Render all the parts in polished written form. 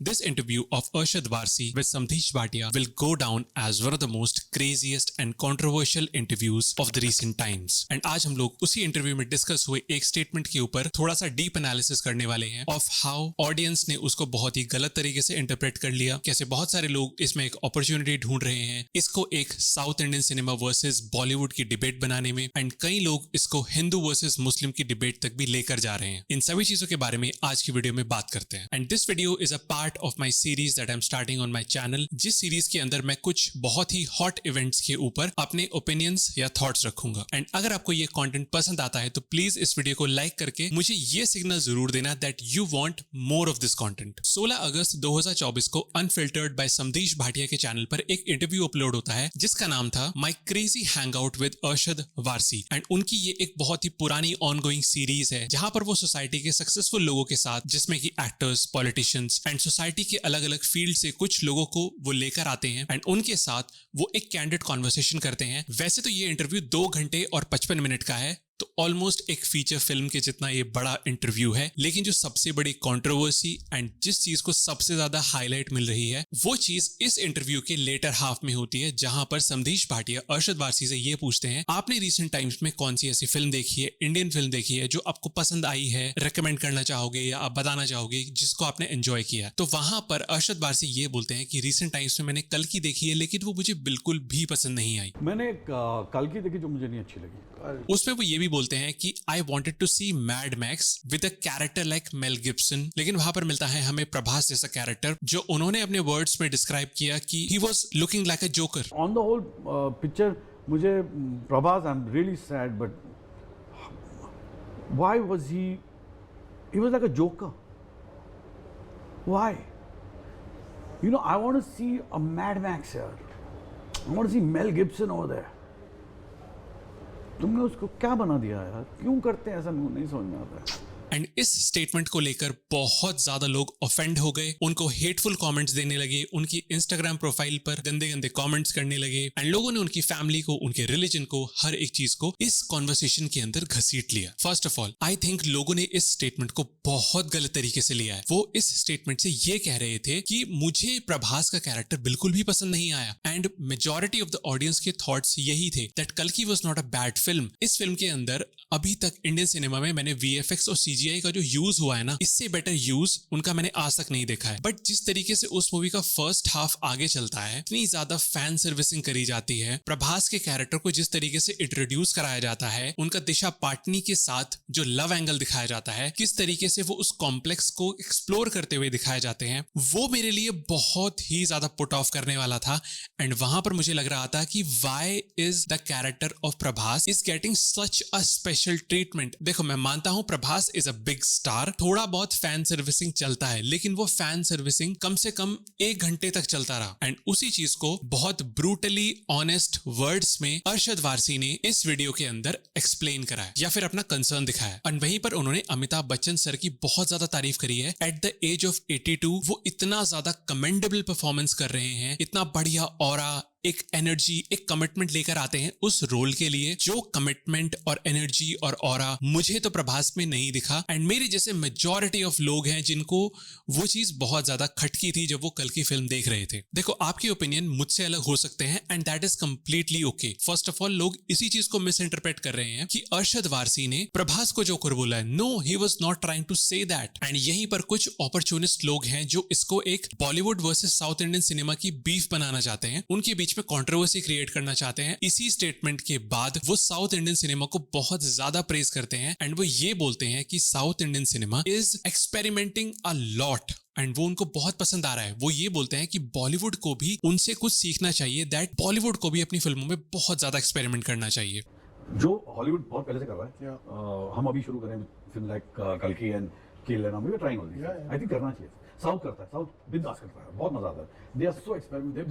This interview of Arshad Varsi with Samdesh Bhatia will go down as one of the most craziest and controversial interviews of the recent times. And आज हम लोग उसी interview में discuss हुए एक statement के ऊपर थोड़ा सा डीप एनालिसिस करने वाले हैं ऑफ हाउ ऑडियंस ने उसको बहुत ही गलत तरीके से इंटरप्रेट कर लिया, कैसे बहुत सारे लोग इसमें एक अपॉर्चुनिटी ढूंढ रहे हैं इसको एक south Indian cinema versus Bollywood की डिबेट बनाने में, एंड कई लोग इसको हिंदू वर्सेस मुस्लिम की डिबेट तक भी लेकर जा रहे हैं। इन सभी चीजों के बारे में आज की वीडियो में बात करते हैं। And this video is a part of my series that I am starting on my channel, जिस सीरीज के अंदर मैं कुछ बहुत ही हॉट इवेंट्स के ऊपर अपने ओपिनियंस या थॉट्स रखूंगा। एंड अगर आपको ये कंटेंट पसंद आता है तो प्लीज इस वीडियो को लाइक करके मुझे ये सिग्नल जरूर देना that you want more of this content. 16 अगस्त 2024 को अनफिल्टर्ड बाय समदेश भाटिया के चैनल पर एक इंटरव्यू अपलोड होता है जिसका नाम था my crazy hang out with Arshad Warsi. And उनकी ये एक बहुत ही पुरानी ऑनगोइंग सीरीज है जहां पर वो सोसाइटी के सक्सेसफुल लोगों के साथ, जिसमें कि एक्टर्स, पॉलिटिशियंस एंड सोसाइटी के अलग अलग फील्ड से कुछ लोगों को वो लेकर आते हैं एंड उनके साथ वो एक कैंडिड कॉन्वर्सेशन करते हैं। वैसे तो ये इंटरव्यू 2 घंटे और 55 मिनट का है, तो ऑलमोस्ट एक फीचर फिल्म के जितना ये बड़ा इंटरव्यू है, लेकिन जो सबसे बड़ी कंट्रोवर्सी एंड जिस चीज को सबसे ज्यादा हाईलाइट मिल रही है वो चीज इस इंटरव्यू के लेटर हाफ में होती है, जहां पर समदेश भाटिया अरशद वारसी से ये पूछते हैं आपने रिसेंट टाइम्स में कौन सी ऐसी फिल्म देखी है, इंडियन फिल्म देखी है जो आपको पसंद आई है, रेकमेंड करना चाहोगे या आप बताना चाहोगे जिसको आपने एंजॉय किया। तो वहां पर अरशद वारसी ये बोलते हैं कि रिसेंट टाइम्स में मैंने कल की देखी है लेकिन वो मुझे बिल्कुल भी पसंद नहीं आई। मैंने कल की देखी जो मुझे नहीं अच्छी लगी। उसमें वो ये भी बोलते हैं कि I wanted to see Mad Max with a character like Mel Gibson, लेकिन वहां पर मिलता है हमें प्रभास जैसा कैरेक्टर जो उन्होंने अपने वर्ड्स में डिस्क्राइब किया कि he was looking like a joker. On the whole picture मुझे Prabhas, I am really sad but why was he was like a joker, why? You know, I want to see a Mad Max here, I want to see Mel Gibson over there. तुमने उसको क्या बना दिया यार, क्यों करते हैं ऐसा, नहीं समझ में आता है। एंड इस स्टेटमेंट को लेकर बहुत ज्यादा लोग ऑफेंड हो गए, उनको हेटफुल कमेंट्स देने लगे, उनकी इंस्टाग्राम प्रोफाइल पर गंदे गंदे कमेंट्स करने लगे एंड लोगों ने उनकी फैमिली को, उनके रिलीजन को, हर एक चीज को इस कॉन्वर्सेशन के अंदर घसीट लिया। First of all I think लोगों ने इस स्टेटमेंट को बहुत गलत तरीके से लिया है। वो इस स्टेटमेंट से ये कह रहे थे कि मुझे प्रभास का कैरेक्टर बिल्कुल भी पसंद नहीं आया, and majority of the audience के थॉट्स यही थे दैट कल्कि was not a bad film. इस फिल्म के अंदर अभी तक इंडियन सिनेमा में मैंने VFX और CGI का जो यूज हुआ है ना, इससे बेटर यूज उनका मैंने आज तक नहीं देखा है। बट जिस तरीके से उस मूवी का फर्स्ट हाफ आगे चलता है, इतनी ज्यादा फैन सर्विसिंग करी जाती है, प्रभास के कैरेक्टर को जिस तरीके से इंट्रोड्यूस कराया जाता है, उनका दिशा पाटनी के साथ जो लव एंगल दिखाया जाता है, किस तरीके से वो उस कॉम्प्लेक्स को एक्सप्लोर करते हुए दिखाए जाते हैं, वो मेरे लिए बहुत ही ज्यादा पुट ऑफ करने वाला था। एंड वहां पर मुझे लग रहा था कि why is the character of Prabhas is getting such a special treatment. देखो, मैं मानता हूं Prabhas is a big star, थोड़ा बहुत फैन सर्विसिंग चलता है, लेकिन वो फैन सर्विसिंग कम से कम 1 घंटे तक चलता रहा। एंड उसी चीज को बहुत ब्रूटली ऑनेस्ट वर्ड्स में अरशद वारसी ने इस वीडियो के अंदर एक्सप्लेन करा है या फिर अपना कंसर्न दिखाया। और वहीं पर उन्होंने अमिताभ बच्चन सर की बहुत ज्यादा तारीफ करी है। एट द एज ऑफ 82 वो इतना ज्यादा कमेंडेबल परफॉर्मेंस कर रहे हैं, इतना बढ़िया ऑरा, एक एनर्जी, एक कमिटमेंट लेकर आते हैं उस रोल के लिए, जो कमिटमेंट और एनर्जी और ऑरा मुझे तो प्रभास में नहीं दिखा। एंड मेरे जैसे मेजॉरिटी ऑफ लोग हैं जिनको वो चीज बहुत ज्यादा खटकी थी जब वो कल की फिल्म देख रहे थे। देखो, आपके ओपिनियन मुझसे अलग हो सकते हैं and that is completely okay. First of all, लोग इसी चीज को मिस इंटरप्रेट कर रहे हैं कि अरशद वारसी ने प्रभास को जोकर बोला है। No, he was not trying to say that. And यहीं पर कुछ अपॉर्चुनिस्ट लोग हैं जो इसको एक Bollywood versus south Indian cinema की बीफ बनाना चाहते हैं, उनके बीच में कंट्रोवर्सी क्रिएट करना चाहते हैं। इसी स्टेटमेंट के बाद वो साउथ इंडियन सिनेमा को बहुत ज्यादा प्रेज करते हैं एंड वो ये बोलते हैं कि south Indian cinema is experimenting a lot and वो उनको बहुत पसंद आ रहा है। वो ये बोलते हैं कि बॉलीवुड को भी उनसे कुछ सीखना चाहिए, दैट बॉलीवुड को भी अपनी फिल्मों में बहुत ज्यादा एक्सपेरिमेंट करना चाहिए, जो हॉलीवुड बहुत पहले से कर रहा है। हम अभी शुरू करें फिल्म लाइक कल्कि and kill and we are trying all this. I think करना चाहिए। साउथ करता है, साउथ बिंदास करता है, बहुत मजा आता है। They are so experiment,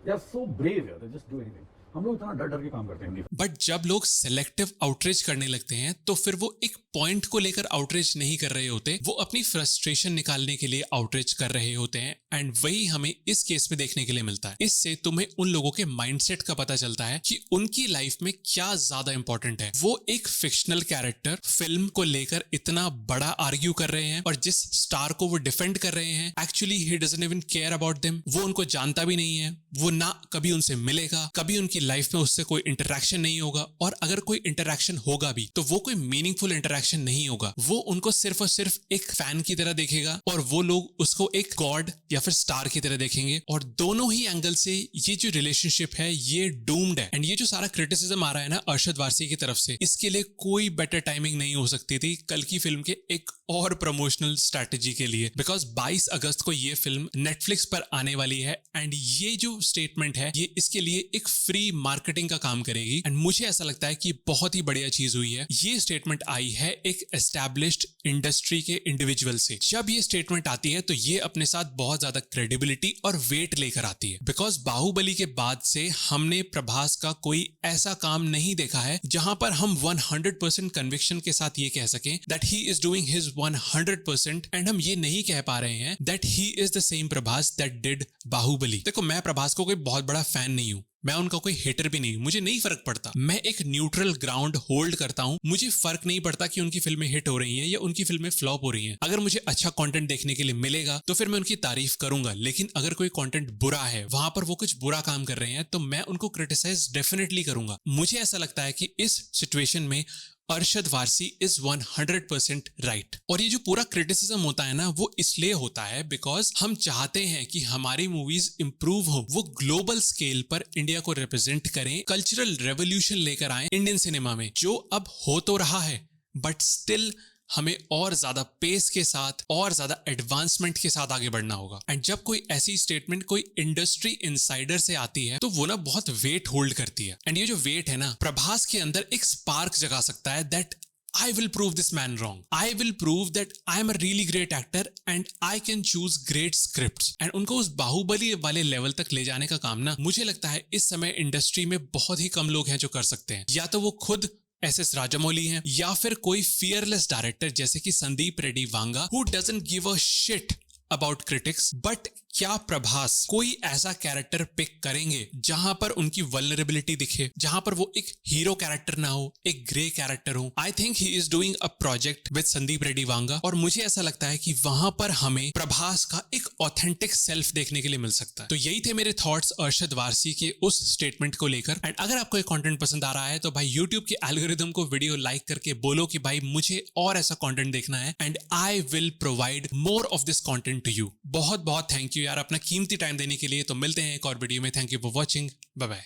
they are so brave यार, दे जस्ट डू एनीथिंग। हम लोग इतना डर डर के काम करते हैं। बट जब लोग सेलेक्टिव आउटरीच करने लगते हैं तो फिर वो एक पॉइंट को लेकर आउटरीच नहीं कर रहे होते, वो अपनी फ्रस्ट्रेशन निकालने के लिए आउटरीच कर रहे होते हैं। एंड वही हमें इस केस में देखने के लिए मिलता है। इससे तुम्हें उन लोगों के माइंडसेट का पता चलता है कि उनकी लाइफ में क्या ज्यादा इंपॉर्टेंट है। वो एक फिक्शनल कैरेक्टर फिल्म को लेकर इतना बड़ा आर्ग्यू कर रहे हैं और जिस स्टार को वो डिफेंड कर रहे हैं actually he doesn't even care about them. वो उनको जानता भी नहीं है, वो ना कभी उनसे मिलेगा, कभी उनकी लाइफ में उससे कोई इंटरेक्शन नहीं होगा, और अगर कोई इंटरेक्शन होगा भी तो वो कोई मीनिंगफुल इंटरेक्शन नहीं होगा। वो उनको सिर्फ और सिर्फ एक फैन की तरह देखेगा और वो लोग उसको एक गॉड या फिर स्टार की तरह देखेंगे। और दोनों ही एंगल से ये जो रिलेशनशिप है ये डूम्ड है। एंड ये जो सारा क्रिटिसिज्म आ रहा है ना अरशद वारसी की तरफ से, इसके लिए कोई बेटर टाइमिंग नहीं हो सकती थी कल की फिल्म के एक और प्रमोशनल स्ट्रैटेजी के लिए, बिकॉज 22 अगस्त को ये फिल्म नेटफ्लिक्स पर आने वाली है एंड ये जो स्टेटमेंट है ये इसके लिए एक फ्री मार्केटिंग का काम करेगी। एंड मुझे ऐसा लगता है कि बहुत ही बढ़िया चीज हुई है। ये स्टेटमेंट आई है एक एस्टैब्लिश्ड इंडस्ट्री के इंडिविजुअल से। जब ये स्टेटमेंट आती है तो ये अपने साथ बहुत ज्यादा क्रेडिबिलिटी और वेट लेकर आती है, बिकॉज बाहुबली के बाद से हमने प्रभास का कोई ऐसा काम नहीं देखा है जहां पर हम 100% कन्विक्शन के साथ ये कह सकें that he is doing his 100%, and हम ये नहीं कह पा रहे हैं that he is the same Prabhas that did Baahubali. देखो, मैं प्रभास को कोई बहुत बड़ा फैन नहीं हूं, मैं उनका कोई हेटर भी नहीं हूं, मुझे नहीं फर्क पड़ता। मैं एक न्यूट्रल ग्राउंड होल्ड करता हूं। मुझे फर्क नहीं पड़ता कि उनकी फिल्में हिट हो रही हैं या उनकी फिल्में फ्लॉप हो रही हैं। अगर मुझे अच्छा कंटेंट देखने के लिए मिलेगा तो फिर मैं उनकी तारीफ करूंगा, लेकिन अगर कोई कंटेंट बुरा है, वहां पर वो कुछ बुरा काम कर रहे हैं, तो मैं उनको क्रिटिसाइज डेफिनेटली करूंगा। मुझे ऐसा लगता है कि इस सिचुएशन में अरशद वारसी इज 100% राइट। और ये जो पूरा क्रिटिसिज्म होता है ना वो इसलिए होता है बिकॉज हम चाहते हैं कि हमारी मूवीज इंप्रूव हो, वो ग्लोबल स्केल पर इंडिया को रिप्रेजेंट करें, कल्चरल रेवोल्यूशन लेकर आए इंडियन सिनेमा में, जो अब हो तो रहा है बट स्टिल हमें और ज्यादा पेस के साथ और ज्यादा एडवांसमेंट के साथ आगे बढ़ना होगा। एंड जब कोई ऐसी स्टेटमेंट कोई इंडस्ट्री इनसाइडर से आती है तो वो ना बहुत वेट होल्ड करती है। एंड ये जो वेट है ना, प्रभास के अंदर एक स्पार्क जगा सकता है that I will prove this man wrong. I will prove that I am a really great actor and I can choose great scripts. And उनको उस बाहुबली वाले लेवल तक ले जाने का काम ना मुझे लगता है इस समय इंडस्ट्री में बहुत ही कम लोग हैं जो कर सकते हैं। या तो वो खुद एस राजामौली हैं या फिर कोई फियरलेस डायरेक्टर जैसे कि Sandeep Reddy Vanga who doesn't give a shit about critics। But क्या प्रभास कोई ऐसा कैरेक्टर पिक करेंगे जहां पर उनकी वल्नरेबिलिटी दिखे, जहां पर वो एक हीरो कैरेक्टर ना हो, एक ग्रे कैरेक्टर हो? I think he is doing a project with Sandeep Reddy Vanga और मुझे ऐसा लगता है कि वहां पर हमें प्रभास का एक ऑथेंटिक सेल्फ देखने के लिए मिल सकता है। तो यही थे मेरे थॉट्स अरशद वारसी के उस स्टेटमेंट को लेकर। एंड अगर आपको ये कंटेंट पसंद आ रहा है तो भाई यूट्यूब के एल्गोरिदम को वीडियो लाइक करके बोलो कि भाई मुझे और ऐसा कंटेंट देखना है and I will provide more of this content to you. बहुत बहुत थैंक यू यार अपना कीमती टाइम देने के लिए। तो मिलते हैं एक और वीडियो में। Thank you for watching, bye bye.